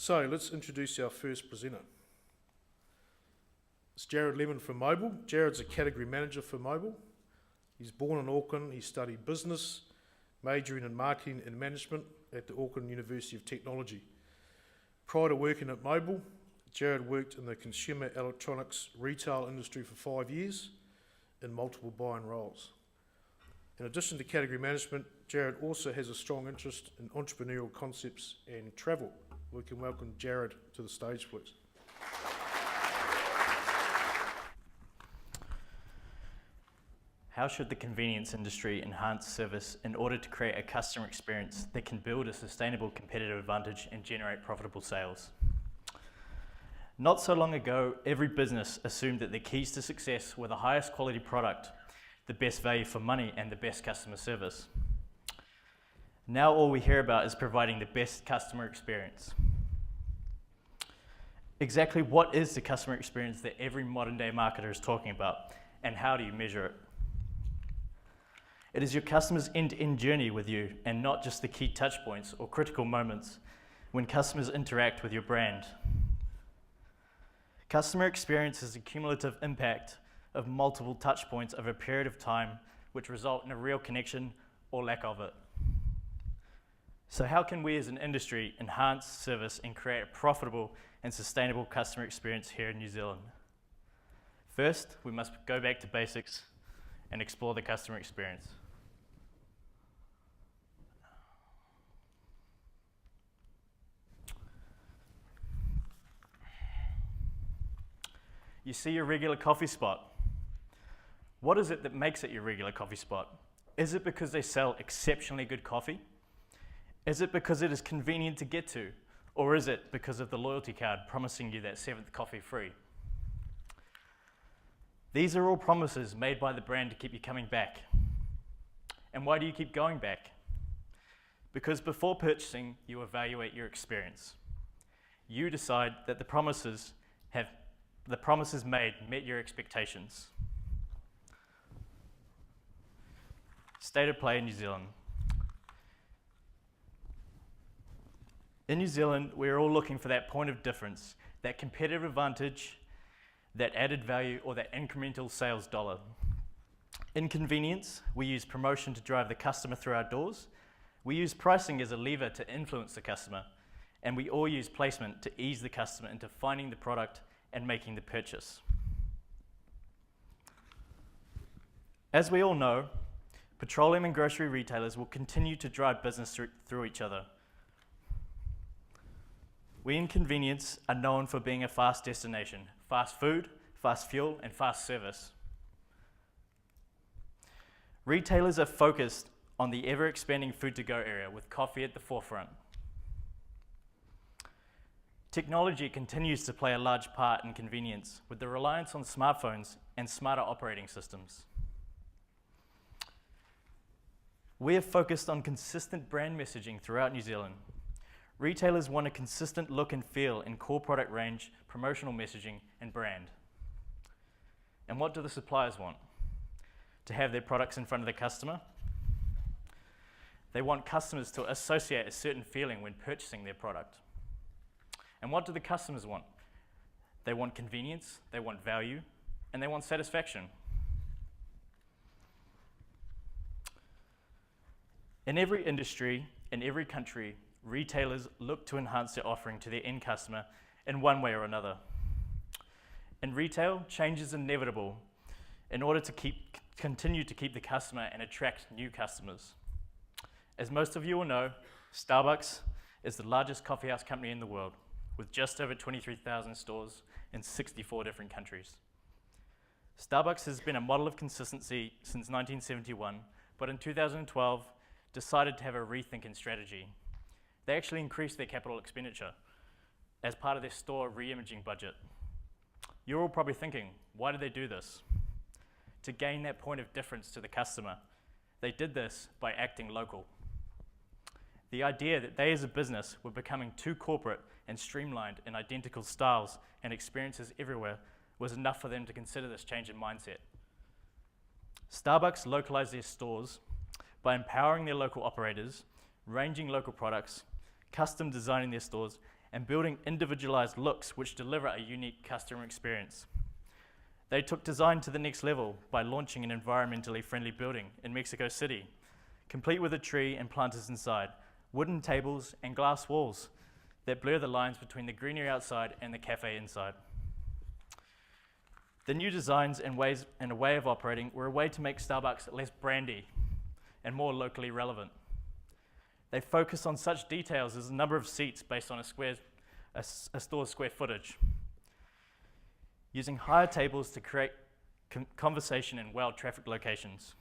So let's introduce our first presenter. It's Jarad Lemon from Mobil. Jarad's a category manager for Mobil. He's born in Auckland. He studied business, majoring in marketing and management at the Auckland University of Technology. Prior to working at Mobil, Jarad worked in the consumer electronics retail industry for 5 years in multiple buying roles. In addition to category management, Jarad also has a strong interest in entrepreneurial concepts and travel. We can welcome Jarad to the stage, please. How should the convenience industry enhance service in order to create a customer experience that can build a sustainable competitive advantage and generate profitable sales? Not so long ago, every business assumed that the keys to success were the highest quality product, the best value for money, and the best customer service. Now all we hear about is providing the best customer experience. Exactly what is the customer experience that every modern day marketer is talking about, and how do you measure it? It is your customer's end-to-end journey with you, and not just the key touch points or critical moments when customers interact with your brand. Customer experience is a cumulative impact of multiple touch points over a period of time which result in a real connection or lack of it. So how can we as an industry enhance service and create a profitable and sustainable customer experience here in New Zealand? First, we must go back to basics and explore the customer experience. You see your regular coffee spot. What is it that makes it your regular coffee spot? Is it because they sell exceptionally good coffee? Is it because it is convenient to get to? Or is it because of the loyalty card promising you that 7th coffee free? These are all promises made by the brand to keep you coming back. And why do you keep going back? Because before purchasing, you evaluate your experience. You decide that the promises made met your expectations. State of play in New Zealand. In New Zealand, we're all looking for that point of difference, that competitive advantage, that added value, or that incremental sales dollar. In convenience, we use promotion to drive the customer through our doors. We use pricing as a lever to influence the customer. And we all use placement to ease the customer into finding the product and making the purchase. As we all know, petroleum and grocery retailers will continue to drive business through each other. We in convenience are known for being a fast destination, fast food, fast fuel, and fast service. Retailers are focused on the ever-expanding food-to-go area with coffee at the forefront. Technology continues to play a large part in convenience with the reliance on smartphones and smarter operating systems. We are focused on consistent brand messaging throughout New Zealand. Retailers want a consistent look and feel in core product range, promotional messaging, and brand. And what do the suppliers want? To have their products in front of the customer? They want customers to associate a certain feeling when purchasing their product. And what do the customers want? They want convenience, they want value, and they want satisfaction. In every industry, in every country, retailers look to enhance their offering to their end customer in one way or another. In retail, change is inevitable in order to continue to keep the customer and attract new customers. As most of you will know, Starbucks is the largest coffeehouse company in the world, with just over 23,000 stores in 64 different countries. Starbucks has been a model of consistency since 1971, but in 2012 decided to have a rethink in strategy. They actually increased their capital expenditure as part of their store re-imaging budget. You're all probably thinking, why did they do this? To gain that point of difference to the customer. They did this by acting local. The idea that they as a business were becoming too corporate and streamlined in identical styles and experiences everywhere was enough for them to consider this change in mindset. Starbucks localized their stores by empowering their local operators, ranging local products, custom designing their stores, and building individualized looks which deliver a unique customer experience. They took design to the next level by launching an environmentally friendly building in Mexico City, complete with a tree and planters inside, wooden tables and glass walls that blur the lines between the greenery outside and the cafe inside. The new designs and a way of operating were a way to make Starbucks less brandy and more locally relevant. They focus on such details as the number of seats based on a store's square footage, using higher tables to create conversation in well-trafficked locations,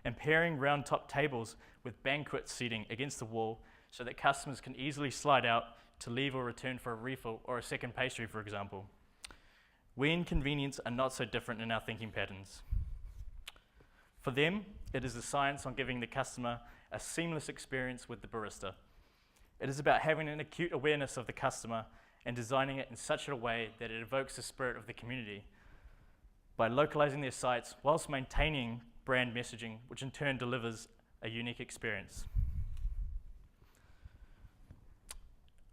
and pairing round-top tables with banquet seating against the wall so that customers can easily slide out to leave or return for a refill or a second pastry, for example. We in convenience are not so different in our thinking patterns. For them, it is a science on giving the customer a seamless experience with the barista. It is about having an acute awareness of the customer and designing it in such a way that it evokes the spirit of the community by localizing their sites whilst maintaining brand messaging, which in turn delivers a unique experience.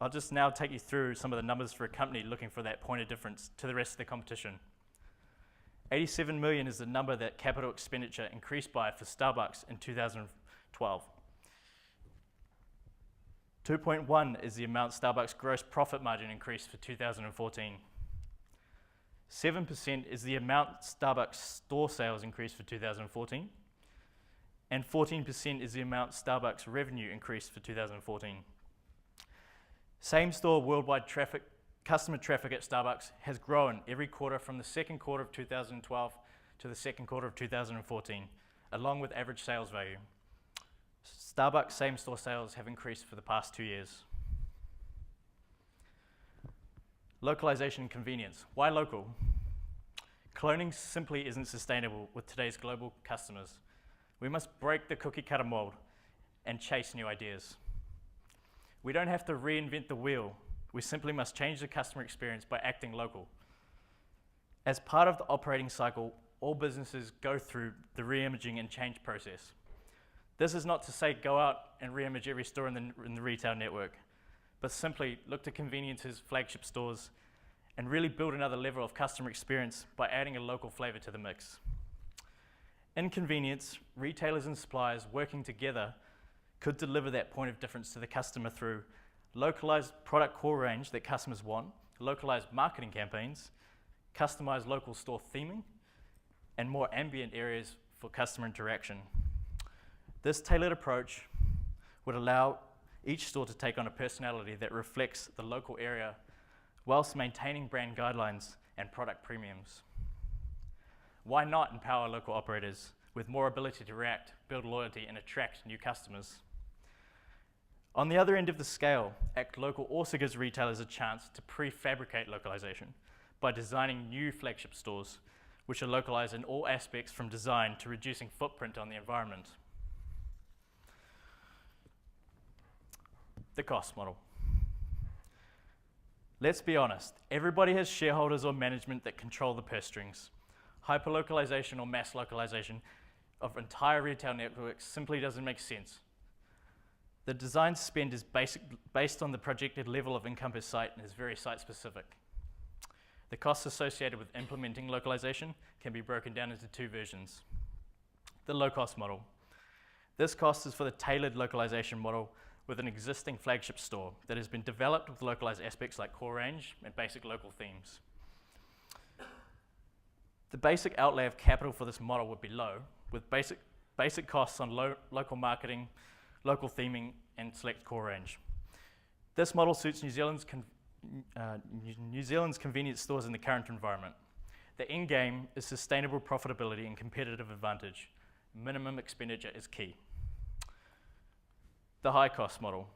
I'll just now take you through some of the numbers for a company looking for that point of difference to the rest of the competition. 87 million is the number that capital expenditure increased by for Starbucks in 2012. 2.1 is the amount Starbucks gross profit margin increased for 2014. 7% is the amount Starbucks store sales increased for 2014. And 14% is the amount Starbucks revenue increased for 2014. Same-store worldwide customer traffic at Starbucks has grown every quarter from the second quarter of 2012 to the second quarter of 2014, along with average sales value. Starbucks same-store sales have increased for the past 2 years. Localization and convenience. Why local? Cloning simply isn't sustainable with today's global customers. We must break the cookie-cutter mold and chase new ideas. We don't have to reinvent the wheel. We simply must change the customer experience by acting local. As part of the operating cycle, all businesses go through the re-imaging and change process. This is not to say go out and re-image every store in the retail network, but simply look to convenience's flagship stores and really build another level of customer experience by adding a local flavor to the mix. In convenience, retailers and suppliers working together could deliver that point of difference to the customer through localized product core range that customers want, localized marketing campaigns, customized local store theming, and more ambient areas for customer interaction. This tailored approach would allow each store to take on a personality that reflects the local area whilst maintaining brand guidelines and product premiums. Why not empower local operators with more ability to react, build loyalty, and attract new customers? On the other end of the scale, Act Local also gives retailers a chance to prefabricate localization by designing new flagship stores, which are localized in all aspects from design to reducing footprint on the environment. The cost model. Let's be honest, everybody has shareholders or management that control the purse strings. Hyperlocalization or mass localization of entire retail networks simply doesn't make sense. The design spend is based on the projected level of income per site and is very site-specific. The costs associated with implementing localization can be broken down into two versions. The low-cost model. This cost is for the tailored localization model with an existing flagship store that has been developed with localized aspects like core range and basic local themes. The basic outlay of capital for this model would be low, with basic costs on local marketing, local theming, and select core range. This model suits New Zealand's convenience stores in the current environment. The end game is sustainable profitability and competitive advantage. Minimum expenditure is key. The high cost model.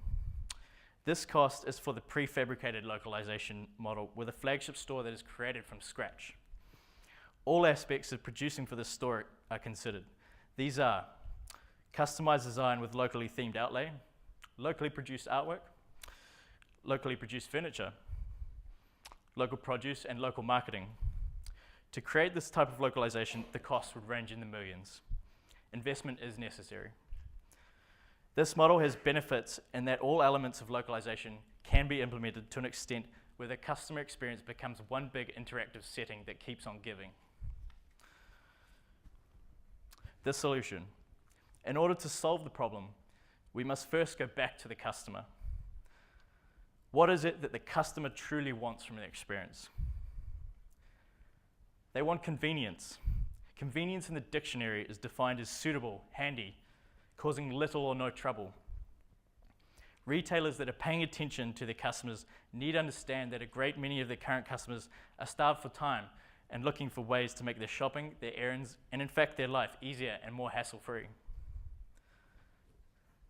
This cost is for the prefabricated localization model with a flagship store that is created from scratch. All aspects of producing for this store are considered. These are customized design with locally themed outlay, locally produced artwork, locally produced furniture, local produce, and local marketing. To create this type of localization, the cost would range in the millions. Investment is necessary. This model has benefits in that all elements of localization can be implemented to an extent where the customer experience becomes one big interactive setting that keeps on giving. The solution. In order to solve the problem, we must first go back to the customer. What is it that the customer truly wants from the experience? They want convenience. Convenience in the dictionary is defined as suitable, handy, causing little or no trouble. Retailers that are paying attention to their customers need to understand that a great many of their current customers are starved for time and looking for ways to make their shopping, their errands, and in fact their life easier and more hassle-free.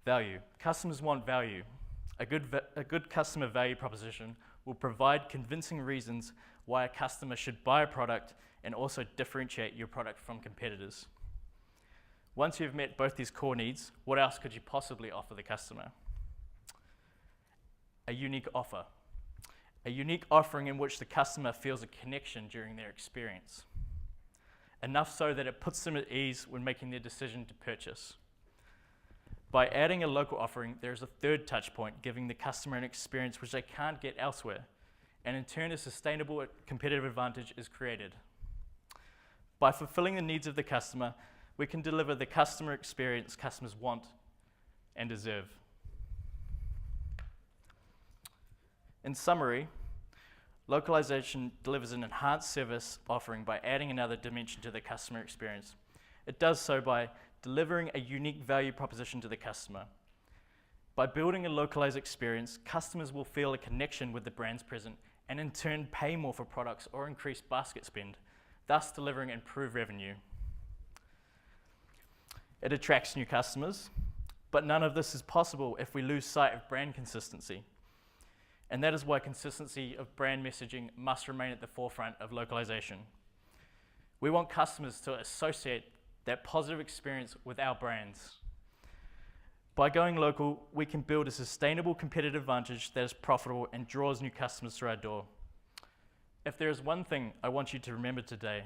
Value. Customers want value. A good customer value proposition will provide convincing reasons why a customer should buy a product and also differentiate your product from competitors. Once you've met both these core needs, what else could you possibly offer the customer? A unique offer. A unique offering in which the customer feels a connection during their experience. Enough so that it puts them at ease when making their decision to purchase. By adding a local offering, there is a third touch point, giving the customer an experience which they can't get elsewhere, and in turn a sustainable competitive advantage is created. By fulfilling the needs of the customer, we can deliver the customer experience customers want and deserve. In summary, localization delivers an enhanced service offering by adding another dimension to the customer experience. It does so by delivering a unique value proposition to the customer. By building a localized experience, customers will feel a connection with the brands present and in turn pay more for products or increase basket spend, thus delivering improved revenue. It attracts new customers, but none of this is possible if we lose sight of brand consistency. And that is why consistency of brand messaging must remain at the forefront of localization. We want customers to associate that positive experience with our brands. By going local, we can build a sustainable competitive advantage that is profitable and draws new customers through our door. If there is one thing I want you to remember today,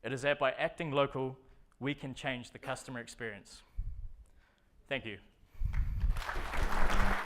it is that by acting local, we can change the customer experience. Thank you.